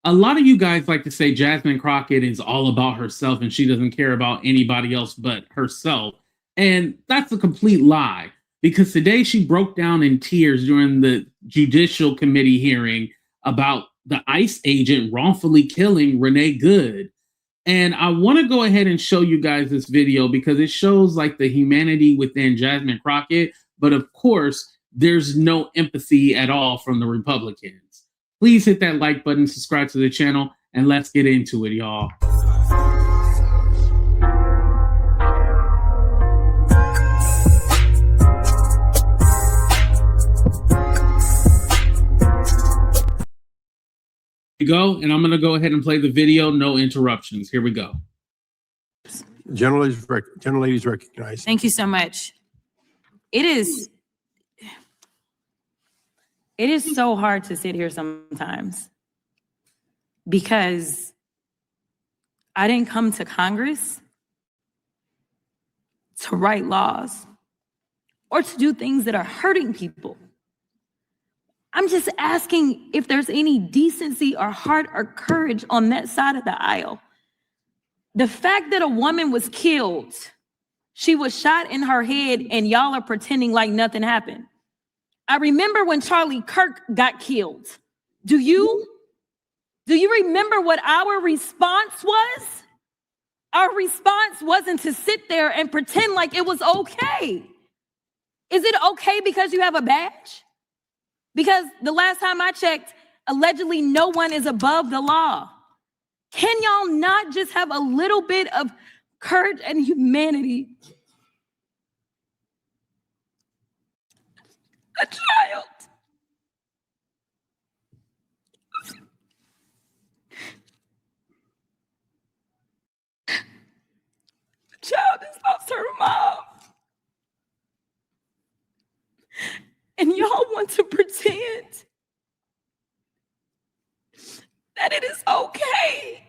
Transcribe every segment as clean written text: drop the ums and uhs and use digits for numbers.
A lot of you guys like to say Jasmine Crockett is all about herself and she doesn't care about anybody else but herself. And that's a complete lie because today she broke down in tears during the Judicial Committee hearing about the ICE agent wrongfully killing Renee Good. And I want to go ahead and show you guys this video because it shows like the humanity within Jasmine Crockett. But of course, there's no empathy at all from the Republicans. Please hit that like button, subscribe to the channel, and let's get into it, y'all. Here we go, and I'm going to go ahead and play the video, no interruptions. Here we go. Gentle ladies recognized. Thank you so much. It is so hard to sit here sometimes because I didn't come to Congress to write laws or to do things that are hurting people. I'm just asking if there's any decency or heart or courage on that side of the aisle. The fact that a woman was killed, she was shot in her head, and y'all are pretending like nothing happened. I remember when Charlie Kirk got killed. Do you remember what our response was? Our response wasn't to sit there and pretend like it was okay. Is it okay because you have a badge? Because the last time I checked, allegedly no one is above the law. Can y'all not just have a little bit of courage and humanity? A child. A child has lost her mom. And y'all want to pretend that it is okay.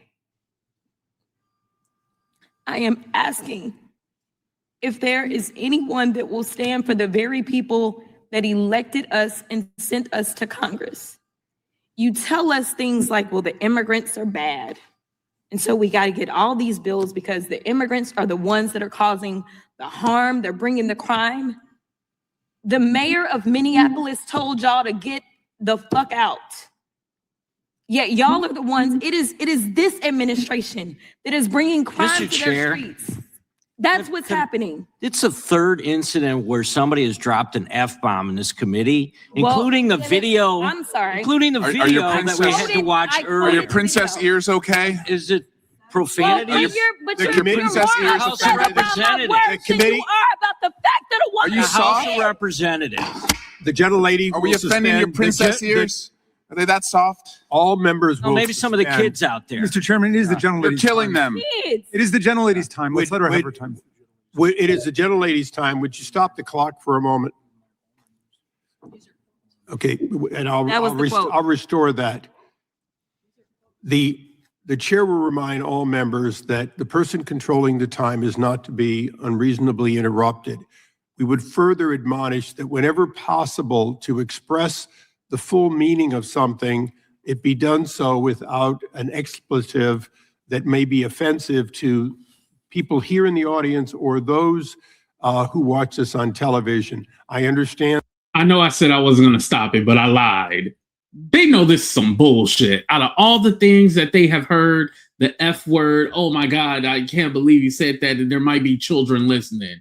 I am asking if there is anyone that will stand for the very people that elected us and sent us to Congress. You tell us things like, well, the immigrants are bad. And so we got to get all these bills because the immigrants are the ones that are causing the harm. They're bringing the crime. The mayor of Minneapolis told y'all to get the fuck out. Yet y'all are the ones, it is this administration that is bringing crime to their streets. That's what's happening. It's the third incident where somebody has dropped an F-bomb in this committee, including the video. I'm sorry. Including the video that we had to watch earlier. Are your princess ears okay? Is it profanity? Well, The princess ears House of Representatives. The committee. You are about the fact that a woman. Are you soft? House of Representatives. The gentlelady. Are we offending your princess ears? Are they that soft? All members will Maybe some of the kids out there. Mr. Chairman, it is the gentlelady's You're killing time. them. Kids. It is the gentlelady's time. Let's let her have her time. It is the gentlelady's time. Would you stop the clock for a moment? Okay, and I'll restore that. The chair will remind all members that the person controlling the time is not to be unreasonably interrupted. We would further admonish that whenever possible to express the full meaning of something, it be done so without an expletive that may be offensive to people here in the audience or those who watch this on television. I understand. I know I said I wasn't going to stop it, but I lied. They know this is some bullshit. Out of all the things that they have heard, the F word, oh my God, I can't believe you said that, and there might be children listening.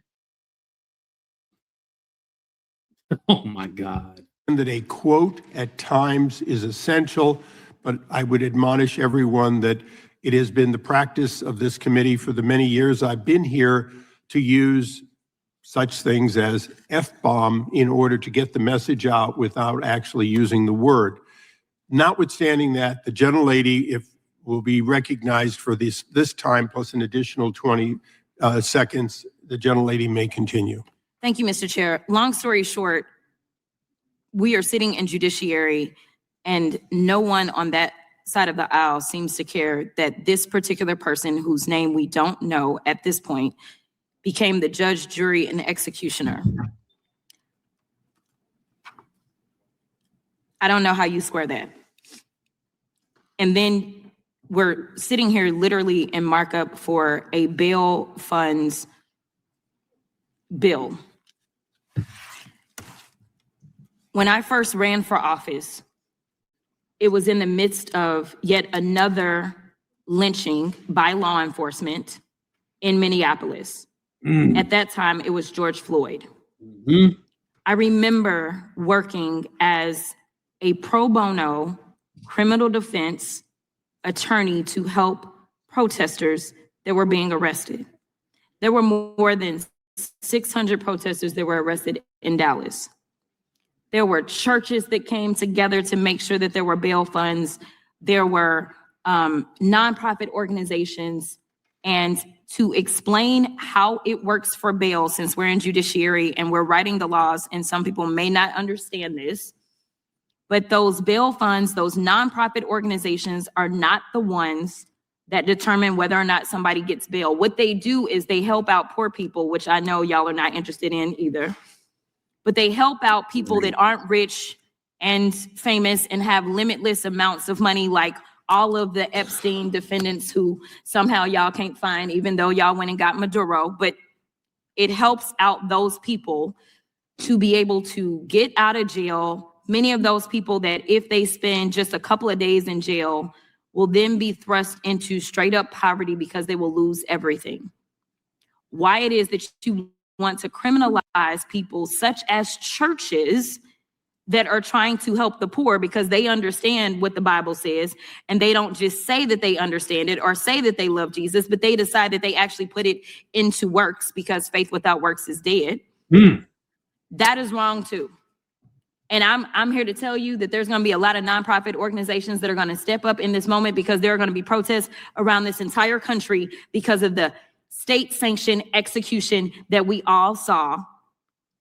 Oh my God. That a quote at times is essential, but I would admonish everyone that it has been the practice of this committee for the many years I've been here to use such things as F-bomb in order to get the message out without actually using the word. Notwithstanding that, the gentlelady will be recognized for this time plus an additional 20 seconds. The gentlelady may continue. Thank you, Mr. Chair. Long story short, we are sitting in judiciary and no one on that side of the aisle seems to care that this particular person, whose name we don't know at this point, became the judge, jury, and executioner. I don't know how you square that. And then we're sitting here literally in markup for a bail funds bill. When I first ran for office, it was in the midst of yet another lynching by law enforcement in Minneapolis. At that time, it was George Floyd. I remember working as a pro bono criminal defense attorney to help protesters that were being arrested. There were more than 600 protesters that were arrested in Dallas. There were churches that came together to make sure that there were bail funds. There were nonprofit organizations. And to explain how it works for bail, since we're in judiciary and we're writing the laws, and some people may not understand this, but those bail funds, those nonprofit organizations are not the ones that determine whether or not somebody gets bail. What they do is they help out poor people, which I know y'all are not interested in either. But they help out people that aren't rich and famous and have limitless amounts of money, like all of the Epstein defendants who somehow y'all can't find, even though y'all went and got Maduro. But it helps out those people to be able to get out of jail. Many of those people that if they spend just a couple of days in jail will then be thrust into straight up poverty because they will lose everything. Why it is that you want to criminalize people such as churches that are trying to help the poor because they understand what the Bible says, and they don't just say that they understand it or say that they love Jesus, but they decide that they actually put it into works because faith without works is dead. That is wrong too. And I'm here to tell you that there's going to be a lot of nonprofit organizations that are going to step up in this moment, because there are going to be protests around this entire country because of the state-sanctioned execution that we all saw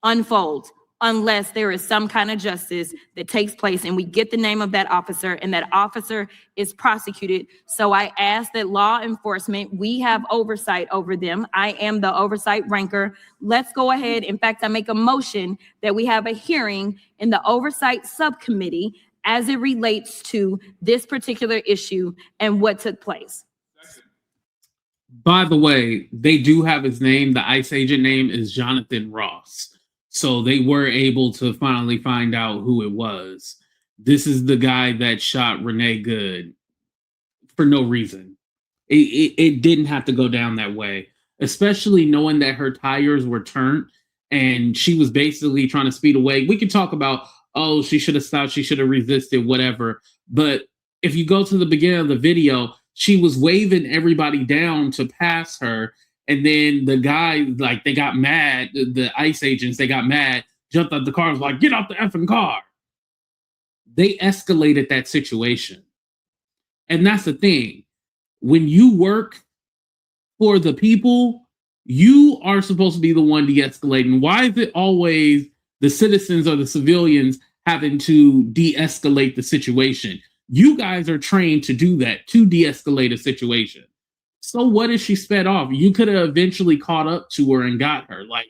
unfold, unless there is some kind of justice that takes place and we get the name of that officer and that officer is prosecuted. So I ask that law enforcement, we have oversight over them. I am the oversight ranker. Let's go ahead. In fact, I make a motion that we have a hearing in the oversight subcommittee as it relates to this particular issue and what took place. By the way, they do have his name. The ICE agent name is Jonathan Ross. So they were able to finally find out who it was. This is the guy that shot Renee Good for no reason. It didn't have to go down that way, especially knowing that her tires were turned and she was basically trying to speed away. We could talk about, oh, she should have stopped, she should have resisted, whatever. But if you go to the beginning of the video, she was waving everybody down to pass her. And then the guy, like, they got mad. The ICE agents, they got mad, jumped out the car, was like, get out the effing car. They escalated that situation. And that's the thing. When you work for the people, you are supposed to be the one de-escalating. Why is it always the citizens or the civilians having to de-escalate the situation? You guys are trained to do that, to de-escalate a situation. So what if she sped off? You could have eventually caught up to her and got her. Like,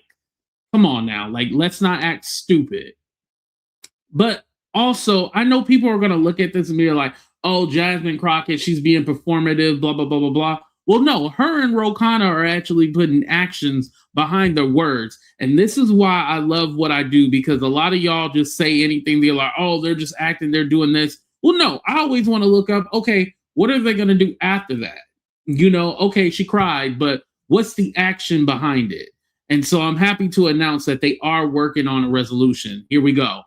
come on now. Like, let's not act stupid. But also, I know people are going to look at this and be like, oh, Jasmine Crockett, she's being performative, blah, blah, blah, blah, blah. Well, no, her and Rokana are actually putting actions behind their words. And this is why I love what I do, because a lot of y'all just say anything. They're like, oh, they're just acting, they're doing this. Well, no, I always want to look up, okay, what are they going to do after that? You know, okay, she cried, but what's the action behind it? And so I'm happy to announce that they are working on a resolution. Here we go.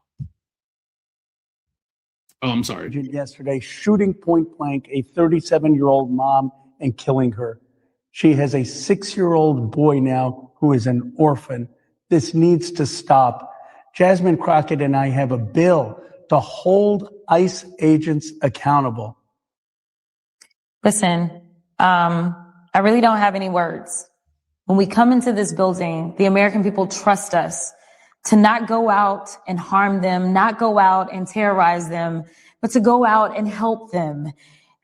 Oh, I'm sorry. Yesterday, shooting point blank a 37-year-old mom and killing her. She has a 6-year-old boy now who is an orphan. This needs to stop. Jasmine Crockett and I have a bill to hold ICE agents accountable. Listen, I really don't have any words. When we come into this building, the American people trust us to not go out and harm them, not go out and terrorize them, but to go out and help them.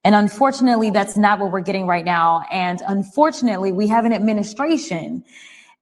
And unfortunately, that's not what we're getting right now. And unfortunately, we have an administration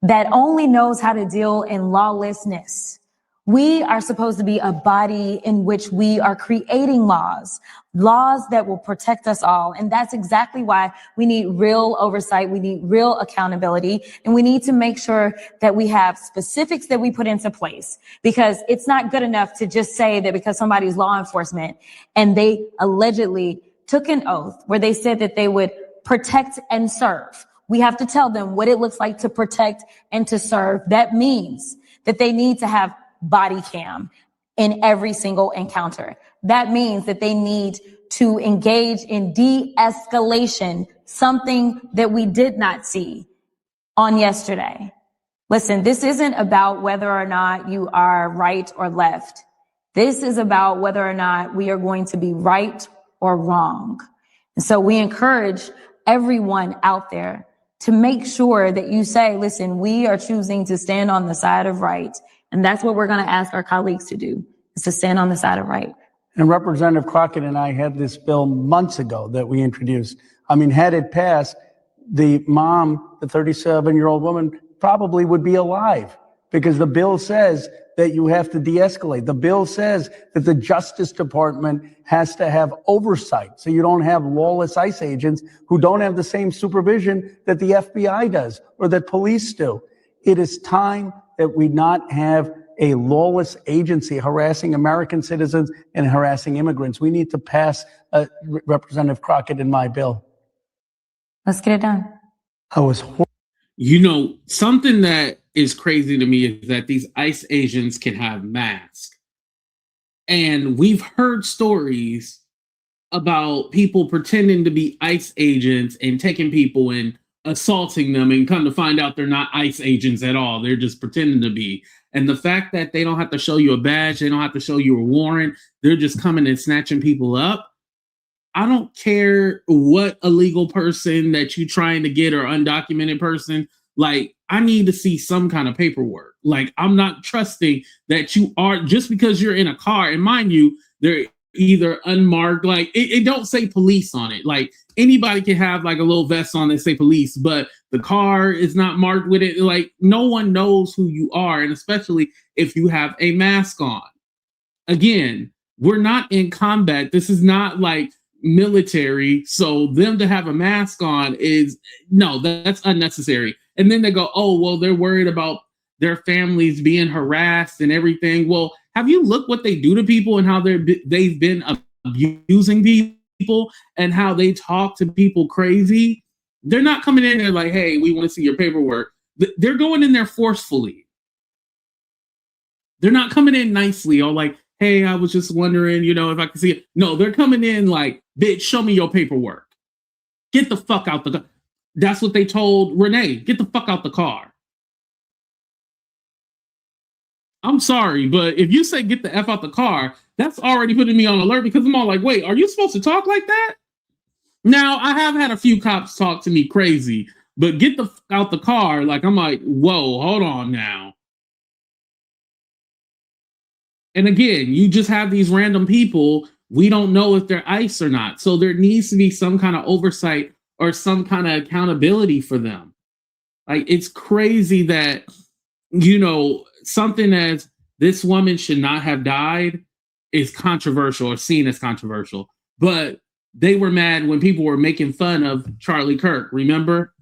that only knows how to deal in lawlessness. We are supposed to be a body in which we are creating laws that will protect us all. And that's exactly why we need real oversight. We need real accountability. And we need to make sure that we have specifics that we put into place, because it's not good enough to just say that because somebody's law enforcement and they allegedly took an oath where they said that they would protect and serve. We have to tell them what it looks like to protect and to serve. That means that they need to have body cam in every single encounter. That means that they need to engage in de-escalation, something that we did not see on yesterday. Listen, this isn't about whether or not you are right or left. This is about whether or not we are going to be right or wrong. And so we encourage everyone out there to make sure that you say, listen, we are choosing to stand on the side of right. And that's what we're going to ask our colleagues to do, is to stand on the side of right. And Representative Crockett and I had this bill months ago that we introduced. I mean, had it passed, the mom, the 37-year-old woman, probably would be alive, because the bill says that you have to de-escalate. The bill says that the Justice Department has to have oversight, so you don't have lawless ICE agents who don't have the same supervision that the FBI does or that police do. It is time that we not have a lawless agency harassing American citizens and harassing immigrants. We need to pass Representative Crockett in my bill. Let's get it done. I was You know, something that is crazy to me is that these ICE agents can have masks. And we've heard stories about people pretending to be ICE agents and taking people and assaulting them, and come to find out they're not ICE agents at all. They're just pretending to be. And the fact that they don't have to show you a badge, they don't have to show you a warrant, they're just coming and snatching people up. I don't care what illegal person that you're trying to get or undocumented person. Like, I need to see some kind of paperwork. Like, I'm not trusting that you are, just because you're in a car, and mind you, they're either unmarked, like it don't say police on it. Like, anybody can have like a little vest on that say police, but the car is not marked with it. Like, no one knows who you are, and especially if you have a mask on. Again, we're not in combat. This is not like military, so them to have a mask on is, no, that's unnecessary. And then they go, oh, well, they're worried about their families being harassed and everything. Well, have you looked what they do to people and how they've been abusing people and how they talk to people crazy? They're not coming in there like, hey, we want to see your paperwork. They're going in there forcefully. They're not coming in nicely or like, hey, I was just wondering, if I could see it. No, they're coming in like, bitch, show me your paperwork. Get the fuck out the car. That's what they told Renee. Get the fuck out the car. I'm sorry, but if you say get the F out the car, that's already putting me on alert, because I'm all like, wait, are you supposed to talk like that? Now, I have had a few cops talk to me crazy, but get the fuck out the car, like, I'm like, whoa, hold on now. And again, you just have these random people. We don't know if they're ICE or not. So there needs to be some kind of oversight or some kind of accountability for them. Like, it's crazy that, something as this woman should not have died is controversial or seen as controversial. But they were mad when people were making fun of Charlie Kirk. Remember?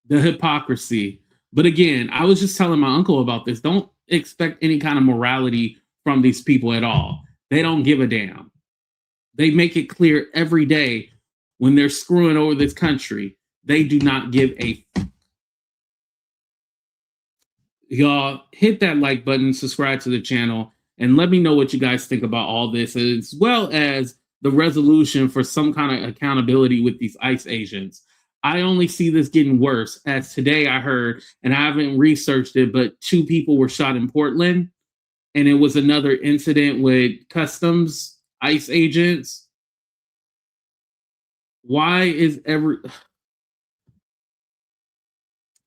The hypocrisy. But again, I was just telling my uncle about this. Don't expect any kind of morality from these people at all. They don't give a damn. They make it clear every day when they're screwing over this country. They do not give a Y'all, hit that like button, subscribe to the channel, and let me know what you guys think about all this, as well as the resolution for some kind of accountability with these ICE agents. I only see this getting worse, as today I heard, and I haven't researched it, but 2 people were shot in Portland, and it was another incident with customs ICE agents. Why is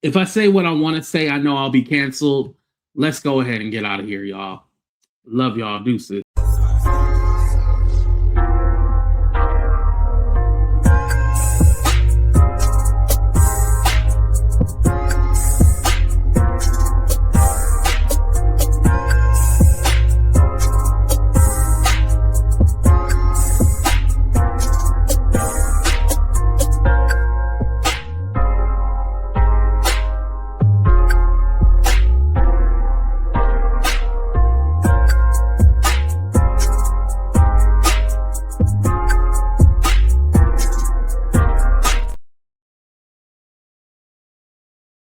if I say what I want to say, I know I'll be canceled. Let's go ahead and get out of here, y'all. Love y'all. Deuces.